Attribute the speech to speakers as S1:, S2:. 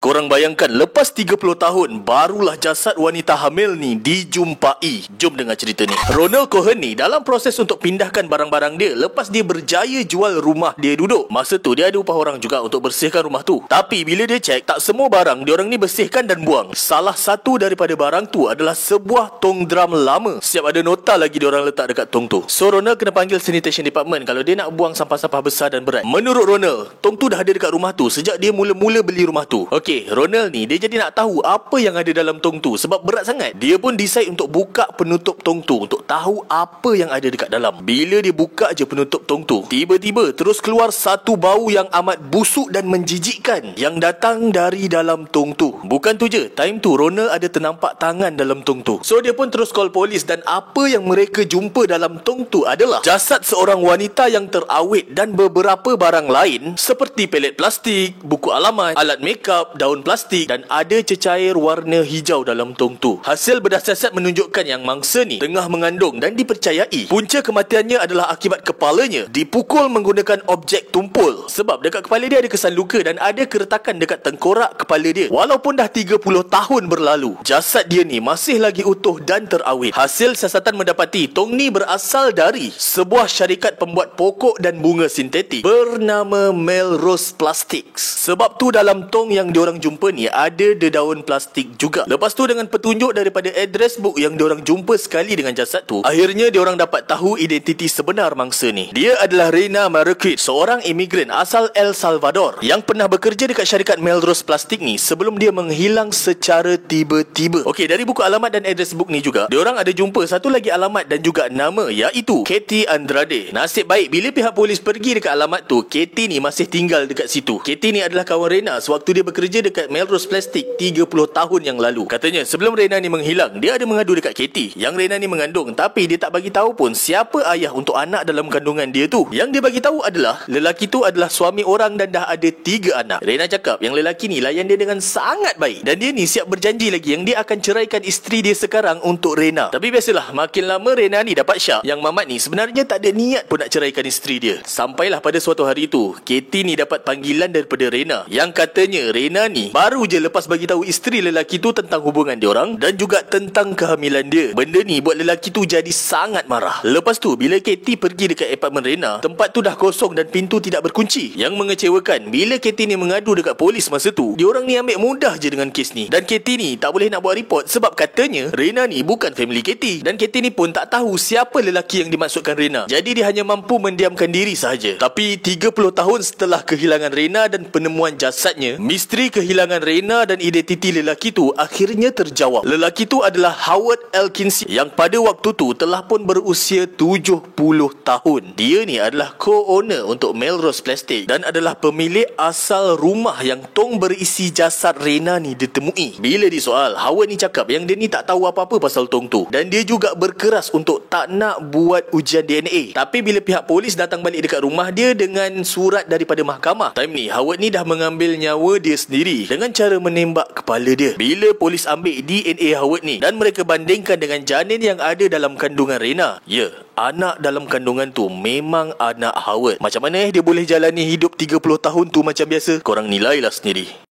S1: Korang bayangkan, lepas 30 tahun, barulah jasad wanita hamil ni dijumpai. Jom dengar cerita ni. Ronald Cohen ni dalam proses untuk pindahkan barang-barang dia lepas dia berjaya jual rumah dia duduk. Masa tu, dia ada upah orang juga untuk bersihkan rumah tu. Tapi bila dia cek, tak semua barang diorang ni bersihkan dan buang. Salah satu daripada barang tu adalah sebuah tong drum lama. Siap ada nota lagi diorang letak dekat tong tu. So, Ronald kena panggil sanitation department kalau dia nak buang sampah-sampah besar dan berat. Menurut Ronald, tong tu dah ada dekat rumah tu sejak dia mula-mula beli rumah tu. Ronald ni dia jadi nak tahu apa yang ada dalam tong tu sebab berat sangat. Dia pun decide untuk buka penutup tong tu untuk tahu apa yang ada dekat dalam. Bila dia buka je penutup tong tu, tiba-tiba terus keluar satu bau yang amat busuk dan menjijikkan yang datang dari dalam tong tu. Bukan tu je, time tu Ronald ada ternampak tangan dalam tong tu. So dia pun terus call polis dan apa yang mereka jumpa dalam tong tu adalah jasad seorang wanita yang terawet dan beberapa barang lain seperti pelet plastik, buku alamat, alat makeup, daun plastik dan ada cecair warna hijau dalam tong tu. Hasil bedah siasat menunjukkan yang mangsa ni tengah mengandung dan dipercayai punca kematiannya adalah akibat kepalanya dipukul menggunakan objek tumpul. Sebab dekat kepala dia ada kesan luka dan ada keretakan dekat tengkorak kepala dia. Walaupun dah 30 tahun berlalu, jasad dia ni masih lagi utuh dan terawet. Hasil siasatan mendapati tong ni berasal dari sebuah syarikat pembuat pokok dan bunga sintetik bernama Melrose Plastics. Sebab tu dalam tong yang diorang jumpa ni ada daun plastik juga. Lepas tu dengan petunjuk daripada address book yang diorang jumpa sekali dengan jasad tu, akhirnya diorang dapat tahu identiti sebenar mangsa ni. Dia adalah Reina Marquez, seorang imigran asal El Salvador yang pernah bekerja dekat syarikat Melrose Plastic ni sebelum dia menghilang secara tiba-tiba. Okey, dari buku alamat dan address book ni juga, diorang ada jumpa satu lagi alamat dan juga nama, iaitu Katie Andrade. Nasib baik bila pihak polis pergi dekat alamat tu, Katie ni masih tinggal dekat situ. Katie ni adalah kawan Reina sewaktu dia bekerja dekat Melrose Plastic 30 tahun yang lalu. Katanya sebelum Reina ni menghilang, dia ada mengadu dekat Katie yang Reina ni mengandung, tapi dia tak bagi tahu pun siapa ayah untuk anak dalam kandungan dia tu. Yang dia bagi tahu adalah lelaki tu adalah suami orang dan dah ada 3 anak. Reina cakap yang lelaki ni layan dia dengan sangat baik dan dia ni siap berjanji lagi yang dia akan ceraikan isteri dia sekarang untuk Reina. Tapi biasalah, makin lama Reina ni dapat syak yang mamat ni sebenarnya tak ada niat pun nak ceraikan isteri dia. Sampailah pada suatu hari tu, Katie ni dapat panggilan daripada Reina yang katanya Reina ni baru je lepas bagi tahu isteri lelaki tu tentang hubungan diorang dan juga tentang kehamilan dia. Benda ni buat lelaki tu jadi sangat marah. Lepas tu bila Katie pergi dekat apartmen Reina, tempat tu dah kosong dan pintu tidak berkunci. Yang mengecewakan, bila Katie ni mengadu dekat polis masa tu, diorang ni ambil mudah je dengan kes ni. Dan Katie ni tak boleh nak buat report sebab katanya Reina ni bukan family Katie dan Katie ni pun tak tahu siapa lelaki yang dimaksudkan Reina. Jadi dia hanya mampu mendiamkan diri sahaja. Tapi 30 tahun setelah kehilangan Reina dan penemuan jasadnya, misteri kehilangan Reina dan identiti lelaki tu akhirnya terjawab. Lelaki tu adalah Howard Elkinson yang pada waktu tu telah pun berusia 70 tahun. Dia ni adalah co-owner untuk Melrose Plastic dan adalah pemilik asal rumah yang tong berisi jasad Reina ni ditemui. Bila disoal, Howard ni cakap yang dia ni tak tahu apa-apa pasal tong tu dan dia juga berkeras untuk tak nak buat ujian DNA. Tapi bila pihak polis datang balik dekat rumah dia dengan surat daripada mahkamah, time ni Howard ni dah mengambil nyawa dia sendiri dengan cara menembak kepala dia. Bila polis ambil DNA Howard ni dan mereka bandingkan dengan janin yang ada dalam kandungan Reina, ya, anak dalam kandungan tu memang anak Howard. Macam mana dia boleh jalani hidup 30 tahun tu macam biasa? Korang nilailah sendiri.